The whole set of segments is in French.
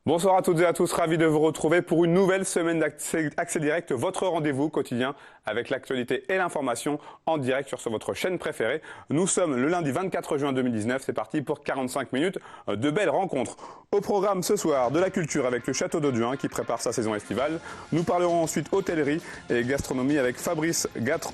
Bonsoir à toutes et à tous, ravi de vous retrouver pour une nouvelle semaine d'Accès Direct, votre rendez-vous quotidien avec l'actualité et l'information en direct sur votre chaîne préférée. Nous sommes le lundi 24 juin 2019, c'est parti pour 45 minutes de belles rencontres. Au programme ce soir, de la culture avec le Château d'Auduin qui prépare sa saison estivale. Nous parlerons ensuite hôtellerie et gastronomie avec Fabrice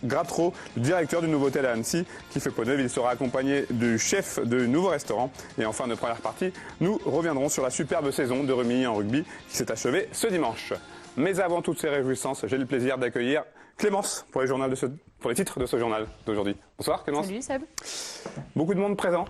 Gratreau, directeur du nouveau hôtel à Annecy qui fait peau neuve. Il sera accompagné du chef de nouveau restaurant. Et enfin, de première partie, nous reviendrons sur la superbe saison de Remilly en rugby qui s'est achevée ce dimanche. Mais avant toutes ces réjouissances, j'ai le plaisir d'accueillir Clémence pour les titres de ce journal d'aujourd'hui. Bonsoir Clémence. Salut Seb. Beaucoup de monde présent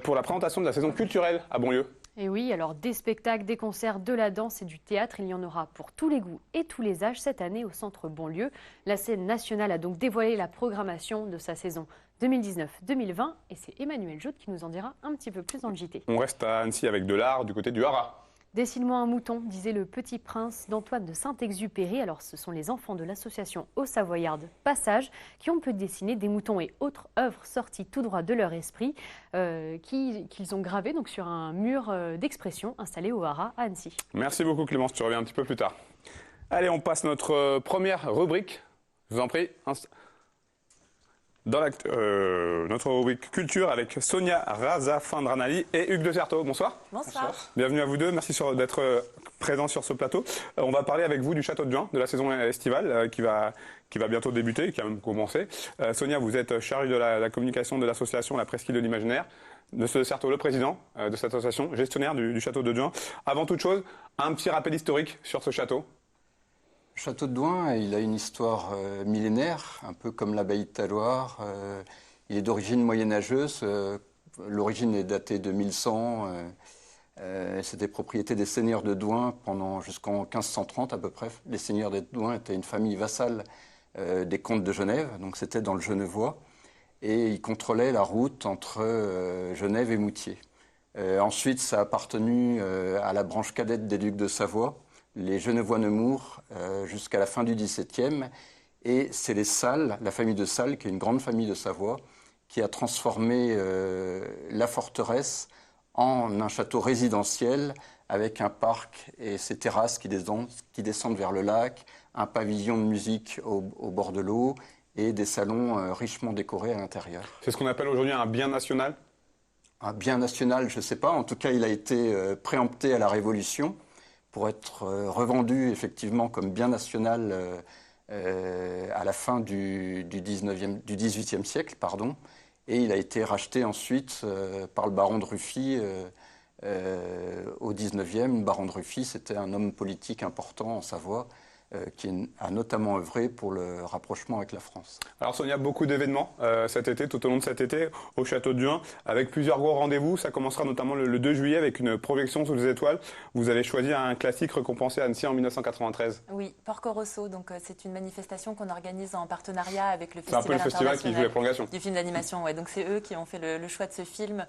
pour la présentation de la saison culturelle à Bonlieu. Et oui, alors des spectacles, des concerts, de la danse et du théâtre, il y en aura pour tous les goûts et tous les âges cette année au Centre Bonlieu. La scène nationale a donc dévoilé la programmation de sa saison 2019-2020 et c'est Emmanuel Joute qui nous en dira un petit peu plus dans le JT. On reste à Annecy avec de l'art du côté du Haras. Dessine-moi un mouton, disait le Petit Prince d'Antoine de Saint-Exupéry. Alors ce sont les enfants de l'association Aux Savoyardes Passage qui ont pu dessiner des moutons et autres œuvres sorties tout droit de leur esprit qu'ils ont gravé donc sur un mur d'expression installé au Haras à Annecy. Merci beaucoup Clémence, tu reviens un petit peu plus tard. Allez, on passe notre première rubrique. Je vous en prie. Dans notre rubrique culture avec Sonia Razafandranali et Hugues de Certeau. Bonsoir. Bonsoir. Bienvenue à vous deux, merci d'être présents sur ce plateau. On va parler avec vous du Château d'Auduin, de la saison estivale qui va bientôt débuter, qui a même commencé. Sonia, vous êtes chargée de la communication de l'association La Presqu'île de l'Imaginaire. Monsieur de Certeau, le président de cette association, gestionnaire du Château d'Auduin. Avant toute chose, un petit rappel historique sur ce château. Le château de Douin, il a une histoire millénaire, un peu comme l'abbaye de Talloires. Il est d'origine moyenâgeuse. L'origine est datée de 1100. C'était propriété des seigneurs de Douin jusqu'en 1530 à peu près. Les seigneurs de Douin étaient une famille vassale des comtes de Genève, donc c'était dans le Genevois. Et ils contrôlaient la route entre Genève et Moutier. Ensuite, ça a appartenu à la branche cadette des ducs de Savoie, les Genevois-Nemours, jusqu'à la fin du XVIIe. Et c'est les Salles, la famille de Salles, qui est une grande famille de Savoie, qui a transformé la forteresse en un château résidentiel avec un parc et ses terrasses qui descendent vers le lac, un pavillon de musique au bord de l'eau et des salons richement décorés à l'intérieur. C'est ce qu'on appelle aujourd'hui un bien national ? Un bien national, je ne sais pas. En tout cas, il a été préempté à la Révolution pour être revendu effectivement comme bien national à la fin du XVIIIe siècle, pardon. Et il a été racheté ensuite par le baron de Ruffy au XIXe. Le baron de Ruffy, c'était un homme politique important en Savoie qui a notamment œuvré pour le rapprochement avec la France. Alors Sonia, beaucoup d'événements cet été, tout au long de cet été, au Château d'Auduin, avec plusieurs gros rendez-vous. Ça commencera notamment le 2 juillet avec une projection sous les étoiles. Vous avez choisi un classique récompensé à Annecy en 1993. Oui, Porco Rosso. Donc c'est une manifestation qu'on organise en partenariat avec le Festival international. C'est un peu le festival qui joue les prolongations. Du film d'animation, ouais. Donc c'est eux qui ont fait le choix de ce film.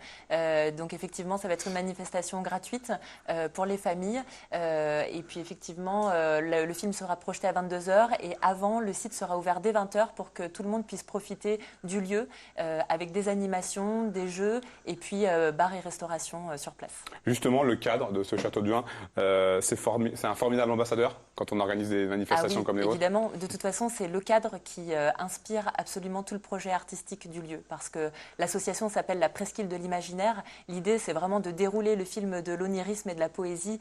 Donc effectivement, ça va être une manifestation gratuite pour les familles. Et puis effectivement, le film sera projeté à 22h et avant, le site sera ouvert dès 20h pour que tout le monde puisse profiter du lieu avec des animations, des jeux et puis bar et restauration sur place. Justement, le cadre de ce Château d'Auduin, c'est un formidable ambassadeur quand on organise des manifestations comme les vôtres. Évidemment, de toute façon, c'est le cadre qui inspire absolument tout le projet artistique du lieu parce que l'association s'appelle La Presqu'île de l'Imaginaire. L'idée, c'est vraiment de dérouler le film de l'onirisme et de la poésie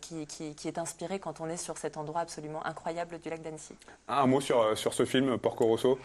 qui est inspiré quand on est sur cet endroit absolument incroyable du lac d'Annecy. Un mot sur ce film, Porco Rosso,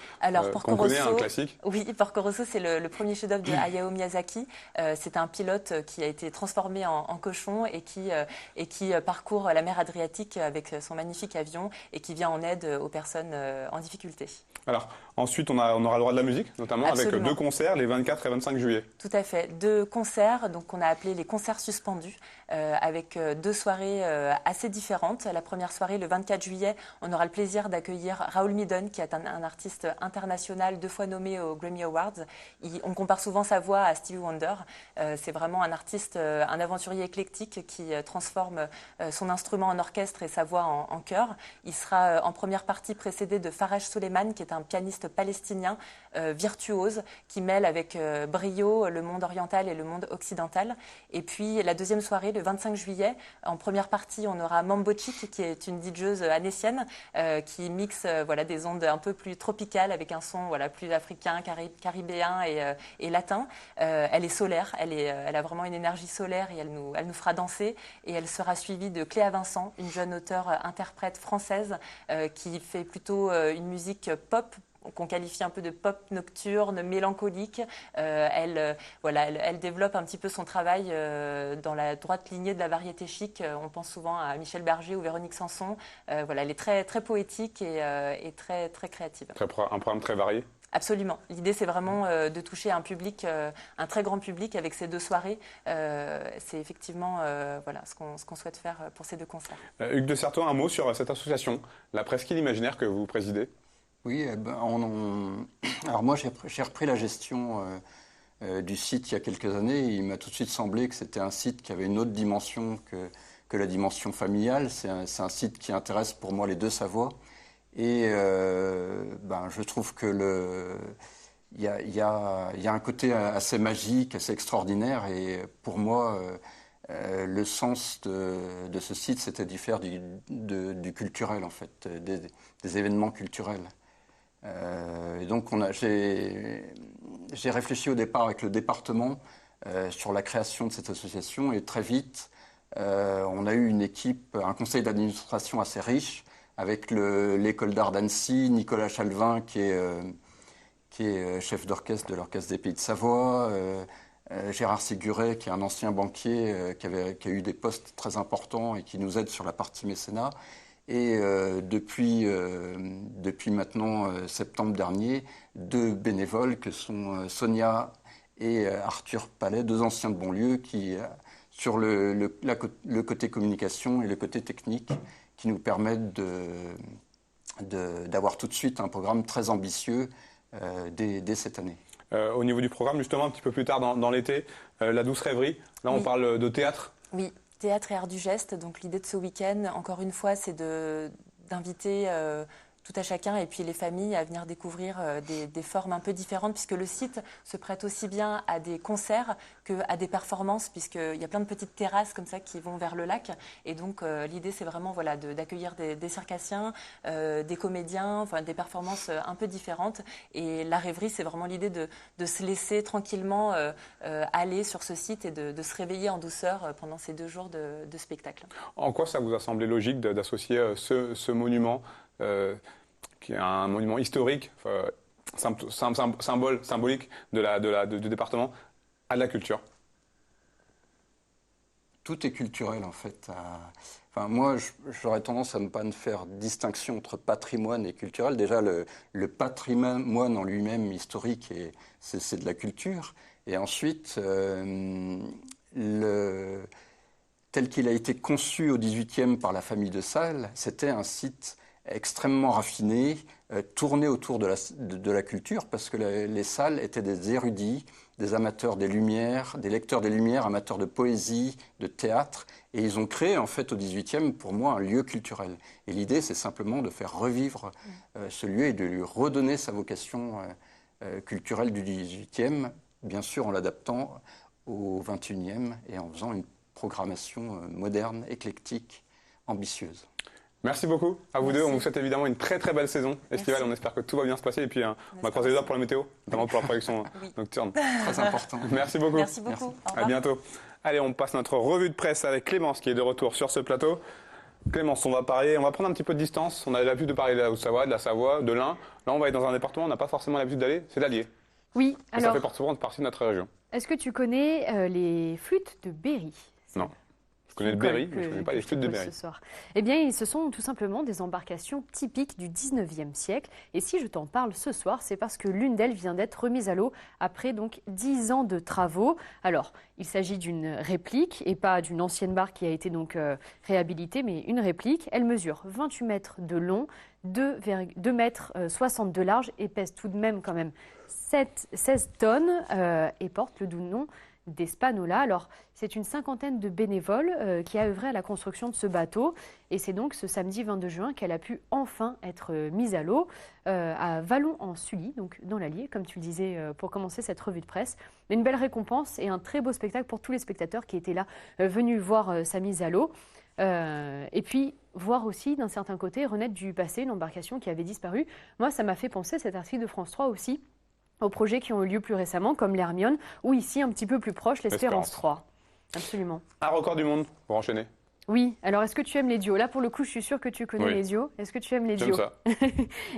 qu'on connaît, un classique. Oui, Porco Rosso, c'est le premier chef-d'œuvre de Hayao Miyazaki. C'est un pilote qui a été transformé en cochon et qui parcourt la mer Adriatique avec son magnifique avion et qui vient en aide aux personnes en difficulté. Alors, ensuite, on aura le droit de la musique, notamment Absolument. avec 2 concerts les 24 et 25 juillet. Tout à fait. 2 concerts, donc qu'on a appelé les concerts suspendus, avec 2 soirées assez différentes. La première soirée, le 24 juillet, on aura le plaisir d'accueillir Raoul Midon, qui est un artiste international 2 fois nommé aux Grammy Awards. On compare souvent sa voix à Stevie Wonder. C'est vraiment un artiste, un aventurier éclectique qui transforme son instrument en orchestre et sa voix en chœur. Il sera en première partie précédé de Faraj Suleiman, qui est un pianiste palestinien virtuose qui mêle avec brio le monde oriental et le monde occidental. Et puis la deuxième soirée, le 25 juillet. En première partie, on aura Mambochic, qui est une DJeuse annécienne, qui mixe des ondes un peu plus tropicales avec un son plus africain, caribéen et latin. Elle est solaire, elle a vraiment une énergie solaire et elle nous fera danser. Et elle sera suivie de Cléa Vincent, une jeune auteure-interprète française qui fait plutôt une musique pop, qu'on qualifie un peu de pop nocturne, mélancolique. Elle développe un petit peu son travail dans la droite lignée de la variété chic. On pense souvent à Michel Berger ou Véronique Sanson. Elle est très, très poétique et très, très créative. Un programme très varié. Absolument. L'idée, c'est vraiment de toucher un public, un très grand public avec ces 2 soirées. C'est effectivement ce qu'on souhaite faire pour ces 2 concerts. Hugues de Certeau, un mot sur cette association, la Presqu'île Imaginaire que vous présidez. Oui, alors moi j'ai repris la gestion du site il y a quelques années. Il m'a tout de suite semblé que c'était un site qui avait une autre dimension que la dimension familiale. C'est un site qui intéresse pour moi les 2 Savoies. Et je trouve que il y a un côté assez magique, assez extraordinaire. Et pour moi, le sens de ce site, c'était d'y faire du culturel, en fait, des événements culturels. Et donc j'ai réfléchi au départ avec le département sur la création de cette association et très vite on a eu une équipe, un conseil d'administration assez riche avec l'école d'art d'Annecy, Nicolas Chalvin qui est chef d'orchestre de l'Orchestre des Pays de Savoie, Gérard Séguret qui est un ancien banquier qui a eu des postes très importants et qui nous aide sur la partie mécénat. Et depuis maintenant septembre dernier, 2 bénévoles que sont Sonia et Arthur Palais, 2 anciens de Bonlieu, qui sur le côté communication et le côté technique, qui nous permettent d'avoir tout de suite un programme très ambitieux dès cette année. Au niveau du programme, justement, un petit peu plus tard dans l'été, la douce rêverie, là on parle de théâtre. Oui. Théâtre et art du geste. Donc l'idée de ce week-end, encore une fois, c'est d'inviter tout à chacun et puis les familles à venir découvrir des formes un peu différentes puisque le site se prête aussi bien à des concerts qu'à des performances puisqu'il y a plein de petites terrasses comme ça qui vont vers le lac. Et donc l'idée, c'est vraiment d'accueillir des circassiens, des comédiens, enfin des performances un peu différentes. Et la rêverie, c'est vraiment l'idée de se laisser tranquillement aller sur ce site et de se réveiller en douceur pendant ces 2 jours de spectacle. En quoi ça vous a semblé logique d'associer ce monument qui est un monument historique, symbolique du département, à la culture? Tout est culturel en fait. Moi, j'aurais tendance à ne pas faire distinction entre patrimoine et culturel. Déjà, le patrimoine en lui-même historique, c'est de la culture. Et ensuite, tel qu'il a été conçu au XVIIIe par la famille de Sales, c'était un site extrêmement raffiné, tourné autour de la culture, parce que les Sales étaient des érudits, des amateurs des Lumières, des lecteurs des Lumières, amateurs de poésie, de théâtre, et ils ont créé en fait au XVIIIe, pour moi, un lieu culturel. Et l'idée, c'est simplement de faire revivre ce lieu et de lui redonner sa vocation culturelle du XVIIIe, bien sûr en l'adaptant au XXIe et en faisant une programmation moderne, éclectique, ambitieuse. Merci beaucoup à vous 2. On vous souhaite évidemment une très très belle saison estivale. On espère que tout va bien se passer. Et puis on va croiser les doigts pour la météo, notamment pour la projection nocturne. Très important. Merci beaucoup. Merci beaucoup. Merci. À bientôt. Allez, on passe notre revue de presse avec Clémence qui est de retour sur ce plateau. Clémence, on va prendre un petit peu de distance. On a l'habitude de parler de la Haute-Savoie, de la Savoie, de l'Ain. Là, on va être dans un département où on n'a pas forcément l'habitude d'aller. C'est l'Allier. Oui, alors. Ça fait souvent partie de notre région. Est-ce que tu connais les flûtes de Berry? Non. Je connais le Berry, mais je ne connais pas les flûtes de Berry. Ce soir. Eh bien, ce sont tout simplement des embarcations typiques du 19e siècle. Et si je t'en parle ce soir, c'est parce que l'une d'elles vient d'être remise à l'eau après donc 10 ans de travaux. Alors, il s'agit d'une réplique et pas d'une ancienne barque qui a été donc réhabilitée, mais une réplique. Elle mesure 28 mètres de long, 2 mètres 60 de large et pèse tout de même quand même 16 tonnes et porte le doux nom d'Espanola. Alors, c'est une cinquantaine de bénévoles qui a œuvré à la construction de ce bateau. Et c'est donc ce samedi 22 juin qu'elle a pu enfin être mise à l'eau à Vallon-en-Sully, donc dans l'Allier, comme tu le disais pour commencer cette revue de presse. Une belle récompense et un très beau spectacle pour tous les spectateurs qui étaient là, venus voir sa mise à l'eau. Et puis, voir aussi d'un certain côté renaître du passé une embarcation qui avait disparu. Moi, ça m'a fait penser, cet article de France 3 aussi, aux projets qui ont eu lieu plus récemment, comme l'Hermione, ou ici, un petit peu plus proche, l'Espérance 3. Absolument. Un record du monde pour enchaîner. Oui, alors est-ce que tu aimes les duos? Là, pour le coup, je suis sûre que tu connais les duos. Est-ce que tu aimes les duos? J'aime ça.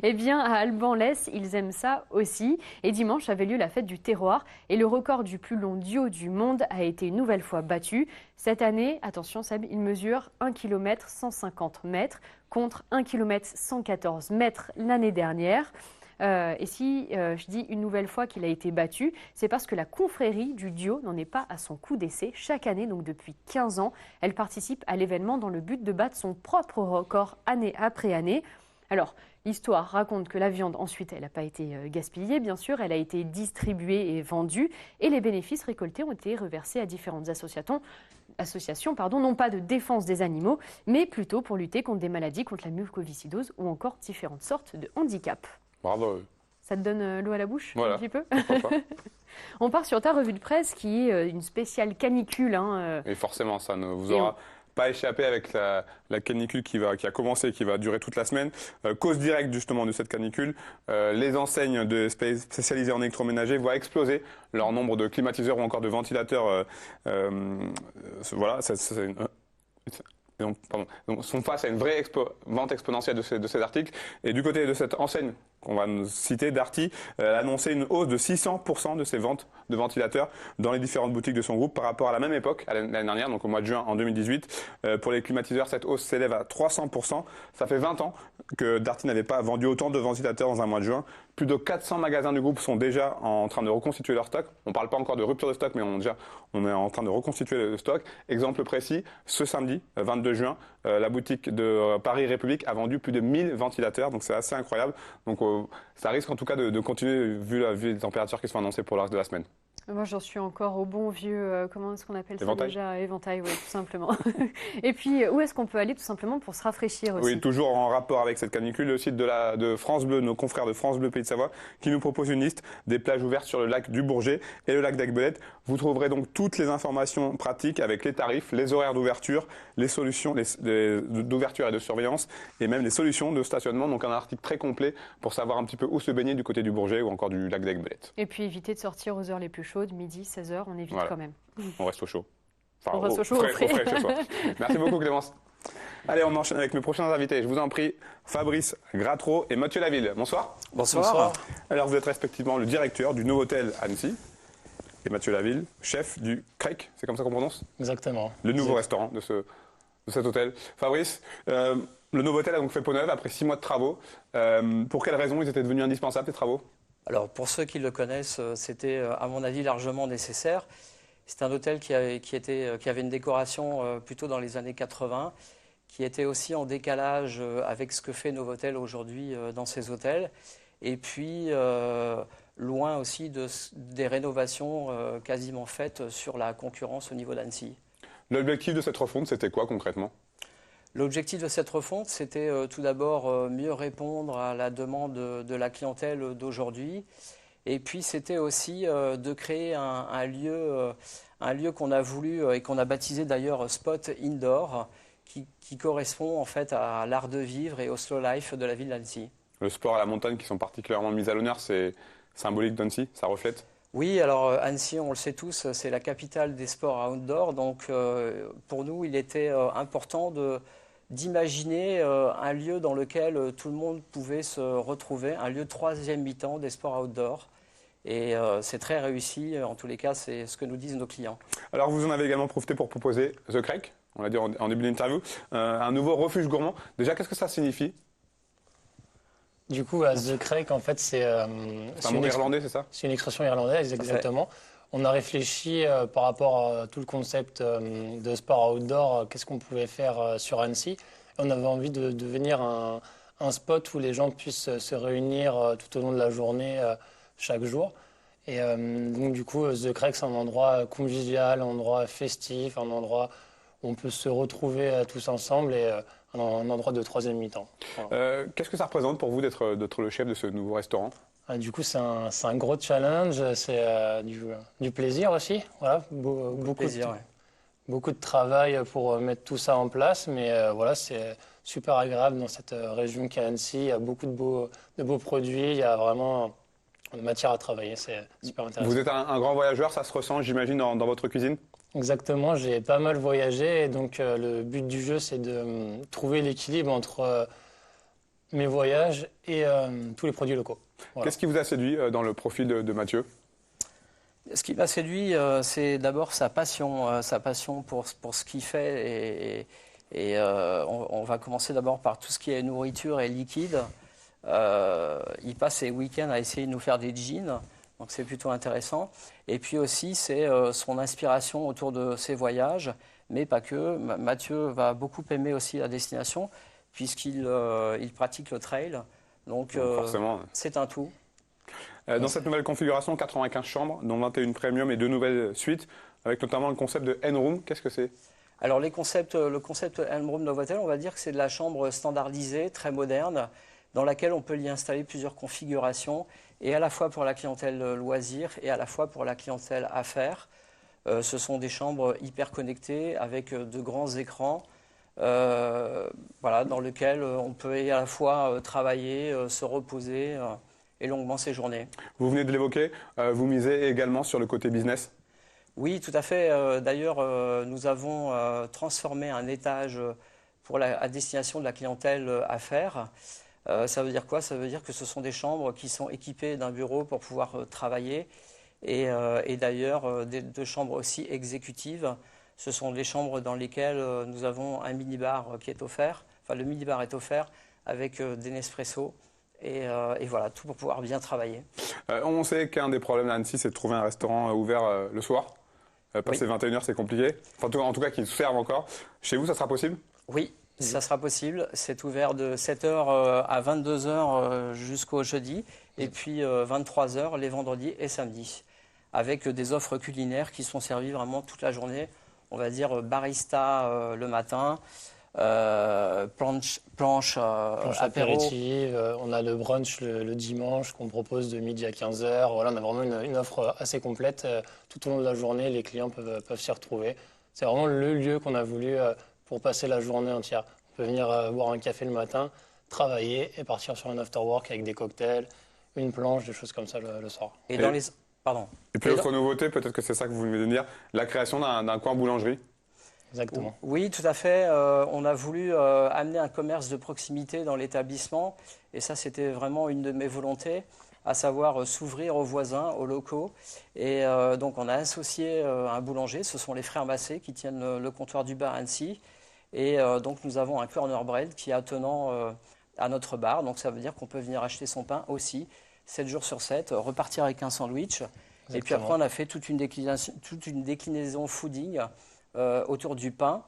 Eh bien, à Alban-Lès, ils aiment ça aussi. Et dimanche avait lieu la fête du terroir. Et le record du plus long duo du monde a été une nouvelle fois battu. Cette année, attention Seb, il mesure 1 km 150 mètres contre 1 km 114 mètres l'année dernière. Et si je dis une nouvelle fois qu'il a été battu, c'est parce que la confrérie du duo n'en est pas à son coup d'essai. Chaque année, donc depuis 15 ans, elle participe à l'événement dans le but de battre son propre record année après année. Alors, l'histoire raconte que la viande, ensuite, elle n'a pas été gaspillée, bien sûr, elle a été distribuée et vendue, et les bénéfices récoltés ont été reversés à différentes associations, non pas de défense des animaux, mais plutôt pour lutter contre des maladies, contre la mucoviscidose ou encore différentes sortes de handicaps. Bravo. Ça te donne l'eau à la bouche, Voilà. un petit peu? Pourquoi pas. On part sur ta revue de presse qui est une spéciale canicule. Et forcément, ça ne vous aura pas échappé avec la canicule qui a commencé et qui va durer toute la semaine. Cause directe justement de cette canicule, les enseignes spécialisées en électroménager voient exploser leur nombre de climatiseurs ou encore de ventilateurs. Voilà, donc, sont face à une vraie vente exponentielle de ces articles. Et du côté de cette enseigne qu'on va nous citer, Darty, elle a annoncé une hausse de 600% de ses ventes de ventilateurs dans les différentes boutiques de son groupe par rapport à la même époque, à l'année dernière, donc au mois de juin en 2018. Pour les climatiseurs, cette hausse s'élève à 300%. Ça fait 20 ans que Darty n'avait pas vendu autant de ventilateurs dans un mois de juin. Plus de 400 magasins du groupe sont déjà en train de reconstituer leur stock. On ne parle pas encore de rupture de stock, mais on est en train de reconstituer le stock. Exemple précis, ce samedi, 22 juin, la boutique de Paris République a vendu plus de 1000 ventilateurs, donc c'est assez incroyable. Donc ça risque en tout cas de continuer vu les températures qui sont annoncées pour le reste de la semaine. Moi, j'en suis encore au bon vieux, comment est-ce qu'on appelle ça déjà? Éventail, oui, tout simplement. Et puis, où est-ce qu'on peut aller tout simplement pour se rafraîchir aussi? Oui, toujours en rapport avec cette canicule, le site de France Bleu, nos confrères de France Bleu Pays de Savoie, qui nous propose une liste des plages ouvertes sur le lac du Bourget et le lac d'Aiguebelette. Vous trouverez donc toutes les informations pratiques avec les tarifs, les horaires d'ouverture, les solutions d'ouverture et de surveillance et même les solutions de stationnement. Donc un article très complet pour savoir un petit peu où se baigner du côté du Bourget ou encore du lac d'Aiguebelette. Et puis éviter de sortir aux heures les plus chaudes, midi, 16h, on évite quand même. On reste au chaud. Enfin, on reste au chaud, au frais chez soi. Merci beaucoup Clémence. Allez, on enchaîne avec mes prochains invités. Je vous en prie, Fabrice Gratreau et Mathieu Laville. Bonsoir. Bonsoir. Alors vous êtes respectivement le directeur du Novotel Annecy et Mathieu Laville, chef du Crec, c'est comme ça qu'on prononce? Exactement. Le nouveau restaurant de cet hôtel. Fabrice, le Novotel a donc fait peau neuve après 6 mois de travaux. Pour quelles raisons ils étaient devenus indispensables, ces travaux? Alors pour ceux qui le connaissent, c'était à mon avis largement nécessaire. C'est un hôtel qui avait une décoration plutôt dans les années 80, qui était aussi en décalage avec ce que fait Novotel aujourd'hui dans ses hôtels. Et puis loin aussi des rénovations quasiment faites sur la concurrence au niveau d'Annecy. L'objectif de cette refonte, c'était quoi concrètement? L'objectif de cette refonte, c'était tout d'abord mieux répondre à la demande de la clientèle d'aujourd'hui. Et puis c'était aussi de créer un lieu qu'on a voulu et qu'on a baptisé d'ailleurs Spot Indoor, qui correspond en fait à l'art de vivre et au slow life de la ville d'Annecy. Le sport à la montagne qui sont particulièrement mis à l'honneur, c'est symbolique d'Annecy, ça reflète? Oui, alors Annecy, on le sait tous, c'est la capitale des sports outdoor. Donc pour nous, il était important d'imaginer un lieu dans lequel tout le monde pouvait se retrouver, un lieu de troisième mi-temps des sports outdoor. Et c'est très réussi, en tous les cas, c'est ce que nous disent nos clients. Alors vous en avez également profité pour proposer The Crec, on l'a dit en début d'interview, un nouveau refuge gourmand. Déjà, qu'est-ce que ça signifie? Du coup, The Crec, en fait, c'est un mot irlandais, c'est ça? C'est une expression irlandaise, exactement. On a réfléchi par rapport à tout le concept de sport outdoor, qu'est-ce qu'on pouvait faire sur Annecy. On avait envie de devenir un spot où les gens puissent se réunir tout au long de la journée, chaque jour. Et donc du coup, The Craig, c'est un endroit convivial, un endroit festif, un endroit où on peut se retrouver tous ensemble et un endroit de troisième mi-temps. Voilà. Qu'est-ce que ça représente pour vous d'être le chef de ce nouveau restaurant? Du coup, c'est un gros challenge, c'est du plaisir aussi. Voilà, beaucoup de travail pour mettre tout ça en place, mais voilà, c'est super agréable dans cette région qu'est Annecy. Il y a beaucoup de beaux produits, il y a vraiment matière à travailler, c'est super intéressant. Vous êtes un grand voyageur, ça se ressent, j'imagine, dans votre cuisine? Exactement, j'ai pas mal voyagé et donc le but du jeu, c'est de trouver l'équilibre entre mes voyages et tous les produits locaux. Voilà. Qu'est-ce qui vous a séduit dans le profil de Mathieu? Ce qui m'a séduit, c'est d'abord sa passion pour ce qu'il fait. Et on va commencer d'abord par tout ce qui est nourriture et liquide. Il passe ses week-ends à essayer de nous faire des jeans, donc c'est plutôt intéressant. Et puis aussi, c'est son inspiration autour de ses voyages, mais pas que. Mathieu va beaucoup aimer aussi la destination, puisqu'il pratique le trail. Donc forcément, c'est un tout. Dans cette nouvelle configuration, 95 chambres, dont 21 premium et 2 nouvelles suites, avec notamment le concept de N-Room, qu'est-ce que c'est? Alors le concept N-Room Novotel, on va dire que c'est de la chambre standardisée, très moderne, dans laquelle on peut y installer plusieurs configurations, et à la fois pour la clientèle loisir et à la fois pour la clientèle affaires. Ce sont des chambres hyper connectées, avec de grands écrans, voilà, dans lesquels on peut à la fois travailler, se reposer et longuement séjourner. Vous venez de l'évoquer, vous misez également sur le côté business? Oui, tout à fait. D'ailleurs, nous avons transformé un étage à destination de la clientèle affaires. Ça veut dire quoi? Ça veut dire que ce sont des chambres qui sont équipées d'un bureau pour pouvoir travailler et d'ailleurs de chambres aussi exécutives. Ce sont des chambres dans lesquelles nous avons un minibar qui est offert. Enfin, le minibar est offert avec des Nespresso. Et voilà, tout pour pouvoir bien travailler. On sait qu'un des problèmes d'Annecy, c'est de trouver un restaurant ouvert le soir. Passer 21h, c'est compliqué. Enfin, en tout cas, qu'ils servent encore. Chez vous, ça sera possible? Oui, ça sera possible. C'est ouvert de 7h à 22h jusqu'au jeudi. Et puis 23h les vendredis et samedis. Avec des offres culinaires qui sont servies vraiment toute la journée. On va dire barista le matin. Planche apéritive, on a le brunch le dimanche qu'on propose de midi à 15h. Voilà, on a vraiment une offre assez complète. Tout au long de la journée, les clients peuvent s'y retrouver. C'est vraiment le lieu qu'on a voulu pour passer la journée entière. On peut venir boire un café le matin, travailler et partir sur un after-work avec des cocktails, une planche, des choses comme ça le soir. Et dans les... Pardon. Et puis l'autre nouveauté, peut-être que c'est ça que vous venez de dire, la création d'un coin boulangerie. Exactement. Oui, tout à fait. On a voulu amener un commerce de proximité dans l'établissement. Et ça, c'était vraiment une de mes volontés, à savoir s'ouvrir aux voisins, aux locaux. Et donc, on a associé un boulanger. Ce sont les frères Massé qui tiennent le comptoir du bar Annecy. Et donc, nous avons un corner bread qui est attenant à notre bar. Donc, ça veut dire qu'on peut venir acheter son pain aussi, 7 jours sur 7, repartir avec un sandwich. Exactement. Et puis après, on a fait toute une déclinaison fooding autour du pain,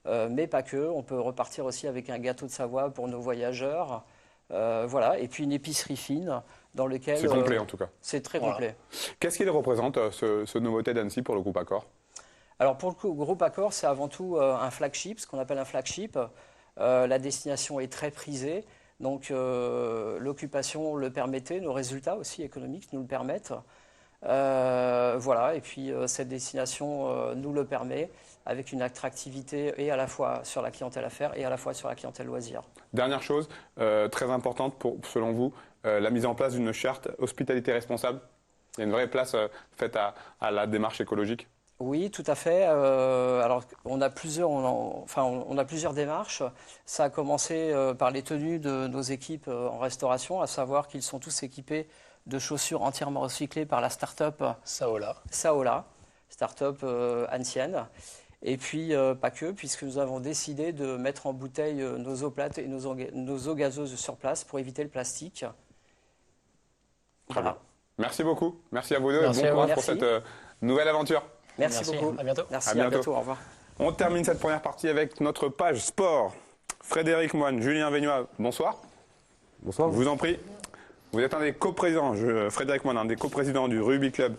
mais pas que. On peut repartir aussi avec un gâteau de Savoie pour nos voyageurs. Voilà. Et puis une épicerie fine dans lequel... C'est complet en tout cas. C'est très complet. Qu'est-ce qu'il représente, ce nouveauté d'Annecy pour le groupe Accor? Alors pour le groupe Accor, c'est avant tout un flagship, ce qu'on appelle un flagship. La destination est très prisée, donc l'occupation le permettait, nos résultats aussi économiques nous le permettent. Voilà, et puis cette destination nous le permet avec une attractivité et à la fois sur la clientèle affaires et à la fois sur la clientèle loisir. Dernière chose, très importante selon vous, la mise en place d'une charte hospitalité responsable. Il y a une vraie place faite à la démarche écologique. Oui, tout à fait. Alors, on a plusieurs démarches. Ça a commencé par les tenues de nos équipes en restauration, à savoir qu'ils sont tous équipés de chaussures entièrement recyclées par la start-up Saola, start-up ancienne. Et puis, pas que, puisque nous avons décidé de mettre en bouteille nos eaux plates et nos eaux gazeuses sur place pour éviter le plastique. Voilà. Merci beaucoup. Merci à vous deux et bon courage pour cette nouvelle aventure. Merci beaucoup. À bientôt. Merci, à bientôt. Au revoir. On termine cette première partie avec notre page sport. Frédéric Moine, Julien Vignois, bonsoir. Bonsoir. Je vous en prie. Vous êtes un des coprésidents, Frédéric Moine, un des coprésidents du rugby club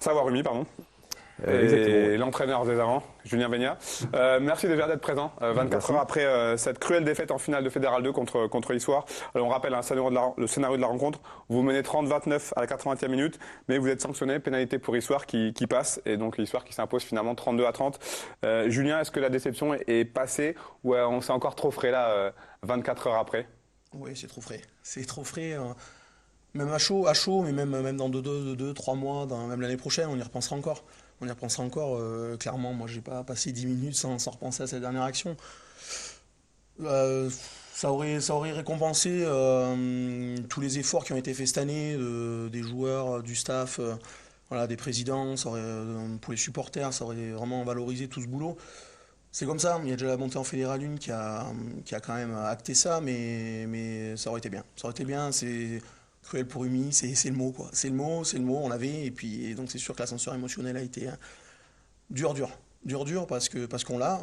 Savoie-Rumi, pardon. Et l'entraîneur des avants, Julien Beigna. Merci déjà d'être présent, 24 heures après cette cruelle défaite en finale de Fédéral 2 contre Issoire. Alors on rappelle le scénario de la rencontre. Vous menez 30-29 à la 80e minute, mais vous êtes sanctionné, pénalité pour Issoire qui passe, et donc Issoire qui s'impose finalement 32-30. Julien, est-ce que la déception est passée, ou on s'est encore trop frais là, 24 heures après? Oui, c'est trop frais. C'est trop frais. Même à chaud, mais même dans 2-3 mois, même l'année prochaine, on y repensera encore. Clairement, moi, j'ai pas passé 10 minutes sans repenser à cette dernière action. Ça aurait récompensé tous les efforts qui ont été faits cette année, des joueurs, du staff, voilà, des présidents, pour les supporters, ça aurait vraiment valorisé tout ce boulot. C'est comme ça, il y a déjà la montée en Fédéral 1 qui a quand même acté ça, mais ça aurait été bien. Ça aurait été bien, c'est cruel pour Rumi, c'est le mot, quoi. C'est le mot, on l'avait, et donc c'est sûr que l'ascenseur émotionnel a été dur, parce qu'on l'a,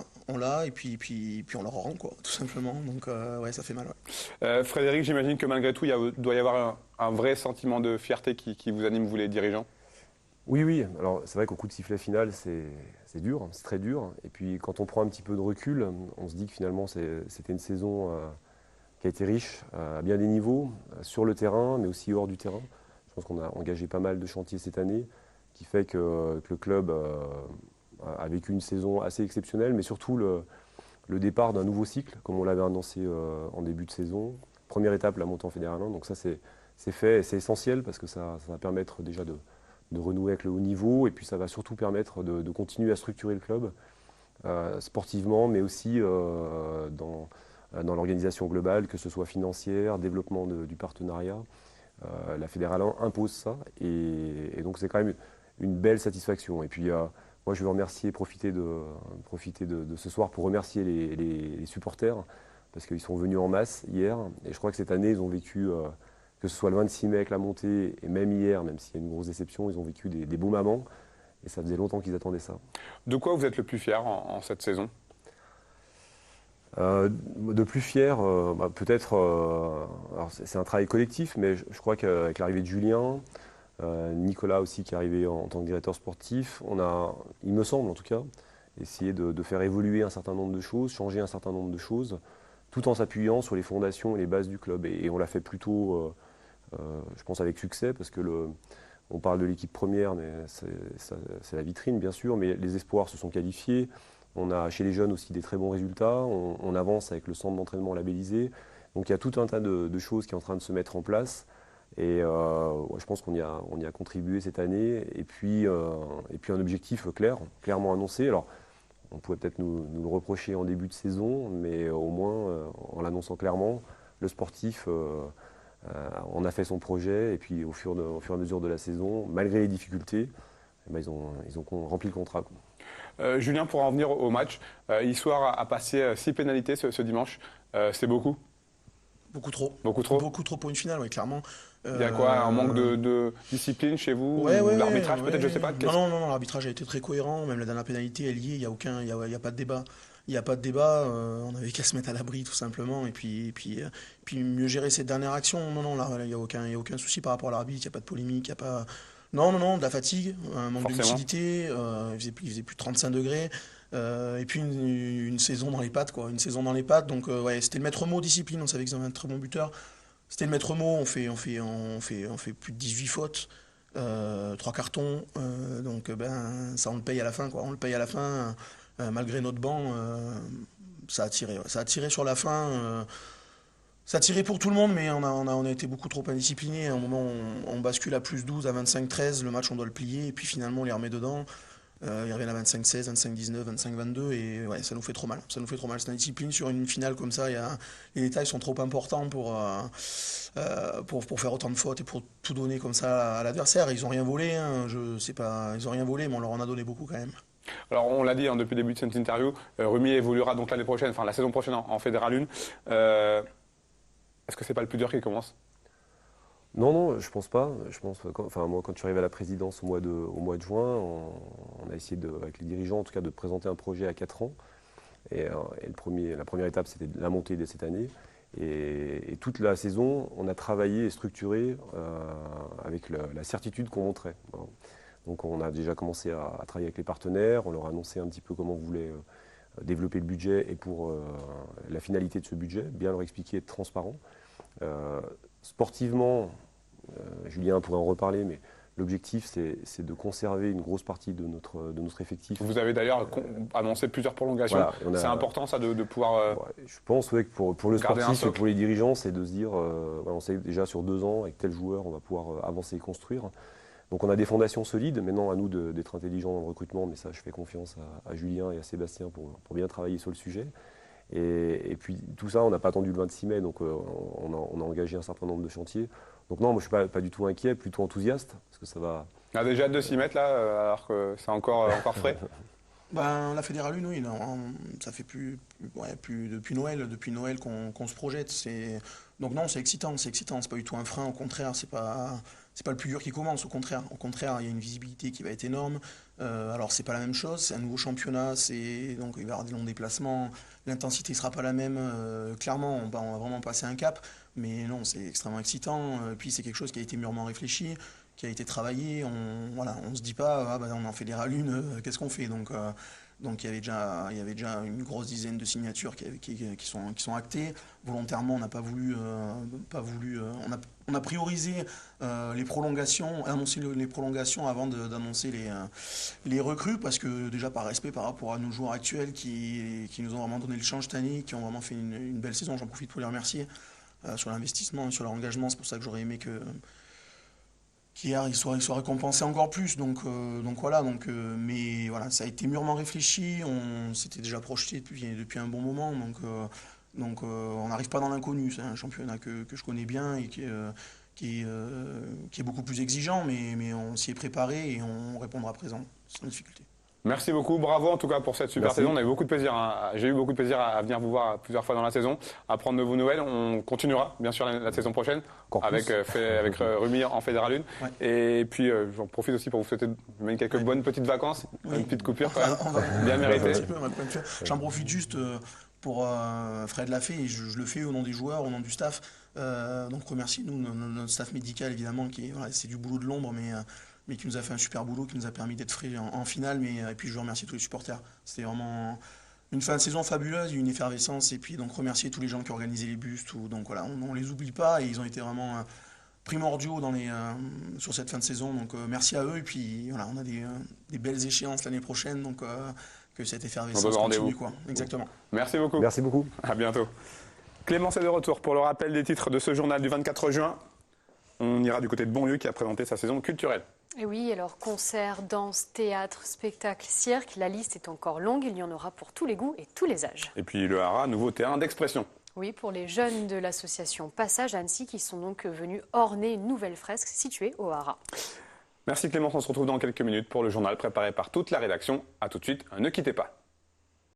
et puis on leur rend, quoi, tout simplement. Donc ouais, ça fait mal. Ouais. Frédéric, j'imagine que malgré tout, il doit y avoir un vrai sentiment de fierté qui vous anime, vous les dirigeants. Oui. Alors c'est vrai qu'au coup de sifflet final, c'est dur, c'est très dur. Et puis quand on prend un petit peu de recul, on se dit que finalement c'était une saison qui a été riche à bien des niveaux, sur le terrain, mais aussi hors du terrain. Je pense qu'on a engagé pas mal de chantiers cette année, qui fait que le club a vécu une saison assez exceptionnelle, mais surtout le départ d'un nouveau cycle, comme on l'avait annoncé en début de saison. Première étape, la montée en Fédéral 1. Donc ça, c'est fait, et c'est essentiel, parce que ça va permettre déjà de renouer avec le haut niveau, et puis ça va surtout permettre de continuer à structurer le club sportivement, mais aussi dans l'organisation globale, que ce soit financière, développement du partenariat. La Fédéral 1 impose ça, et donc c'est quand même une belle satisfaction. Et puis moi je veux profiter de ce soir pour remercier les supporters, parce qu'ils sont venus en masse hier, et je crois que cette année ils ont vécu, que ce soit le 26 mai avec la montée, et même hier, même s'il y a une grosse déception, ils ont vécu des beaux moments, et ça faisait longtemps qu'ils attendaient ça. De quoi vous êtes le plus fier en cette saison ? De plus fier, peut-être, alors c'est un travail collectif, mais je crois qu'avec l'arrivée de Julien, Nicolas aussi qui est arrivé en tant que directeur sportif, on a, il me semble en tout cas, essayé de faire évoluer un certain nombre de choses, changer un certain nombre de choses, tout en s'appuyant sur les fondations et les bases du club. Et on l'a fait plutôt, je pense, avec succès, parce que on parle de l'équipe première, mais c'est la vitrine bien sûr, mais les espoirs se sont qualifiés. On a chez les jeunes aussi des très bons résultats, on avance avec le centre d'entraînement labellisé. Donc il y a tout un tas de choses qui sont en train de se mettre en place. Et je pense qu'on y a contribué cette année. Et puis un objectif clairement annoncé. Alors on pouvait peut-être nous le reprocher en début de saison, mais au moins en l'annonçant clairement, le sportif en a fait son projet. Et puis au fur et à mesure de la saison, malgré les difficultés, ils ont rempli le contrat. Julien, pour en venir au match, Issoire a passé 6 pénalités ce dimanche. C'est beaucoup ? Beaucoup trop. Beaucoup trop ? Beaucoup trop pour une finale, oui, clairement. Il y a quoi, un manque de discipline chez vous ? L'arbitrage peut-être, je ne sais pas. Non, l'arbitrage a été très cohérent. Même la dernière pénalité, elle y est, il n'y a pas de débat. Il n'y a pas de débat, on n'avait qu'à se mettre à l'abri tout simplement et puis mieux gérer cette dernière action. Non, là, il n'y a aucun souci par rapport à l'arbitre, il n'y a pas de polémique, il n'y a pas... Non, de la fatigue, un manque de lucidité, il faisait plus de 35 degrés, et puis une saison dans les pattes, quoi. Une saison dans les pattes, donc ouais, c'était le maître mot discipline, on savait qu'ils avaient un très bon buteur. C'était le maître mot, on fait plus de 18 fautes, 3 cartons, donc ça on le paye à la fin, quoi. On le paye à la fin, malgré notre banc, ça a tiré sur la fin. Ça a tiré pour tout le monde, mais on a été beaucoup trop indisciplinés. À un moment, on bascule à plus 12, à 25-13. Le match, on doit le plier. Et puis finalement, on les remet dedans. Ils reviennent à 25-16, 25-19, 25-22. Et ouais, ça nous fait trop mal. Ça nous fait trop mal. C'est une discipline sur une finale comme ça. Les détails sont trop importants pour faire autant de fautes et pour tout donner comme ça à l'adversaire. Ils n'ont rien volé. Hein. Ils n'ont rien volé, mais on leur en a donné beaucoup quand même. Alors, on l'a dit depuis le début de cette interview, Rumi évoluera donc l'année prochaine, enfin la saison prochaine en Fédéral 1. Est-ce que c'est pas le plus dur qui commence ? Non, je pense pas. Moi, quand je suis arrivé à la présidence au mois de juin, on a essayé avec les dirigeants, en tout cas, de présenter un projet à 4 ans. Et la première étape, c'était la montée de cette année. Et toute la saison, on a travaillé et structuré avec la certitude qu'on montrait. Donc on a déjà commencé à travailler avec les partenaires, on leur a annoncé un petit peu comment on voulait développer le budget et pour la finalité de ce budget, bien leur expliquer, être transparent. Sportivement, Julien pourrait en reparler, mais l'objectif, c'est de conserver une grosse partie de notre effectif. Vous avez d'ailleurs annoncé plusieurs prolongations. Voilà, c'est important ça de pouvoir... je pense que pour le sportif et pour les dirigeants, c'est de se dire, on sait déjà sur 2 ans, avec tel joueur, on va pouvoir avancer et construire. Donc on a des fondations solides. Maintenant, à nous d'être intelligents dans le recrutement, mais ça, je fais confiance à Julien et à Sébastien pour bien travailler sur le sujet. Et puis tout ça, on n'a pas attendu le 26 mai, donc on a engagé un certain nombre de chantiers. Donc non, moi je ne suis pas du tout inquiet, plutôt enthousiaste, parce que ça va... On a déjà hâte de s'y mettre là, alors que c'est encore frais. La Fédérale 1, oui, ça fait plus depuis Noël qu'on se projette. Donc non, c'est excitant, c'est pas du tout un frein, au contraire, c'est pas le plus dur qui commence, au contraire, il y a une visibilité qui va être énorme. Alors c'est pas la même chose, c'est un nouveau championnat, donc il va y avoir des longs déplacements, l'intensité sera pas la même, clairement, on va vraiment passer un cap, mais non, c'est extrêmement excitant, puis c'est quelque chose qui a été mûrement réfléchi, qui a été travaillé, on se dit pas, on en Fédérale 1, qu'est-ce qu'on fait, donc il y avait déjà une grosse dizaine de signatures qui sont actées. Volontairement, on n'a pas voulu, on a priorisé les prolongations, annoncé les prolongations avant d'annoncer les recrues, parce que déjà par respect par rapport à nos joueurs actuels qui nous ont vraiment donné le change cette année, qui ont vraiment fait une belle saison. J'en profite pour les remercier sur l'investissement, sur leur engagement. C'est pour ça que j'aurais aimé qu'hier ils soient récompensés encore plus, mais voilà, ça a été mûrement réfléchi, on s'était déjà projeté depuis un bon moment, donc on n'arrive pas dans l'inconnu. C'est un championnat que je connais bien et qui est beaucoup plus exigeant, mais on s'y est préparé et on répondra présent sans difficulté. Merci beaucoup, bravo en tout cas pour cette super saison. On a eu beaucoup de plaisir, j'ai eu beaucoup de plaisir à venir vous voir plusieurs fois dans la saison, à prendre de vos nouvelles. On continuera bien sûr la saison prochaine avec Rumi en Fédérale 1. Ouais. Et puis j'en profite aussi pour vous souhaiter quelques bonnes petites vacances, une petite coupure quand même, bien méritée. J'en profite juste pour Fred l'a fait et je le fais au nom des joueurs, au nom du staff. Donc remercier notre staff médical évidemment, c'est du boulot de l'ombre, mais qui nous a fait un super boulot, qui nous a permis d'être frais en finale. Et puis je veux remercier tous les supporters. C'était vraiment une fin de saison fabuleuse, une effervescence. Et puis donc remercier tous les gens qui ont organisé les bus. Donc voilà, on ne les oublie pas et ils ont été vraiment primordiaux sur cette fin de saison. Donc merci à eux. Et puis voilà, on a des belles échéances l'année prochaine. Donc que cette effervescence continue, quoi. Exactement. Merci beaucoup. Merci beaucoup. À bientôt. Clémence est de retour pour le rappel des titres de ce journal du 24 juin. On ira du côté de Bonlieu qui a présenté sa saison culturelle. Et oui, alors concerts, danse, théâtre, spectacle, cirque, la liste est encore longue, il y en aura pour tous les goûts et tous les âges. Et puis le Hara, nouveau terrain d'expression. Oui, pour les jeunes de l'association Passage Annecy qui sont donc venus orner une nouvelle fresque située au Hara. Merci Clémence, on se retrouve dans quelques minutes pour le journal préparé par toute la rédaction. A tout de suite, ne quittez pas.